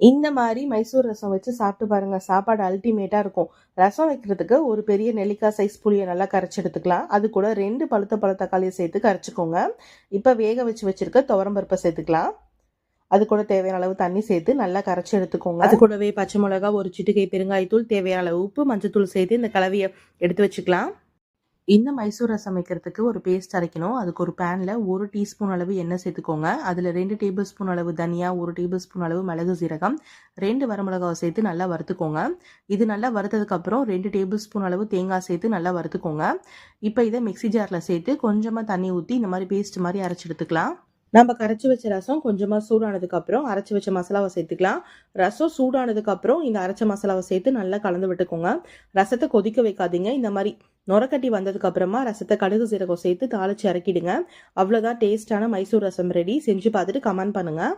இந்த மாதிரி மைசூர் ரசம் வச்சு சாப்பிட்டு பாருங்க. சாப்பாடு அல்டிமேட்டா இருக்கும். ரசம் வைக்கிறதுக்கு ஒரு பெரிய நெல்லிக்காய் சைஸ் புளியை நல்லா கரைச்சி எடுத்துக்கலாம். அது கூட 2 பழுத்த தக்காளியை சேர்த்து கரைச்சிக்கோங்க. இப்போ வேக வச்சிருக்க துவரம்பருப்பை சேர்த்துக்கலாம். அது கூட தேவையான அளவு தண்ணி சேர்த்து நல்லா கரைச்சி எடுத்துக்கோங்க. அது கூடவே பச்சை மிளகா, ஒரு சிட்டிகை பெருங்காயத்தூள், தேவையான அளவு உப்பு, மஞ்சத்தூள் சேர்த்து இந்த கலவையை எடுத்து வச்சுக்கலாம். இந்த மைசூர் ரசம் வைக்கிறதுக்கு ஒரு பேஸ்ட் அரைக்கணும். அதுக்கு ஒரு பேனில் 1 டீஸ்பூன் அளவு எண்ணெய் சேர்த்துக்கோங்க. அதில் 2 டேபிள் ஸ்பூன் அளவு தனியா, 1 டேபிள் ஸ்பூன் அளவு மிளகு சீரகம், 2 வரமிளகாவை சேர்த்து நல்லா வறுத்துக்கோங்க. இது நல்லா வறுத்ததுக்கப்புறம் 2 டேபிள் ஸ்பூன் அளவு தேங்காய் சேர்த்து நல்லா வறுத்துக்கோங்க. இப்போ இதை மிக்சி ஜாரில் சேர்த்து கொஞ்சமாக தண்ணி ஊற்றி இந்த மாதிரி பேஸ்ட் மாதிரி அரைச்சி எடுத்துக்கலாம். நம்ம கரைச்சி வச்ச ரசம் கொஞ்சமாக சூடானதுக்கப்புறம் அரைச்சி வச்ச மசாலாவை சேர்த்துக்கலாம். ரசம் சூடானதுக்கப்புறம் இந்த அரைச்ச மசாலாவை சேர்த்து நல்லா கலந்து விட்டுக்கோங்க. ரசத்தை கொதிக்க வைக்காதீங்க. இந்த மாதிரி நுரக்கட்டி வந்ததுக்கப்புறமா ரசத்தை கடுகு சீரகம் சேர்த்து தாளித்து இறக்கிடுங்க. அவ்வளோதான், டேஸ்டான மைசூர் ரசம் ரெடி. செஞ்சு பார்த்துட்டு கமெண்ட் பண்ணுங்கள்.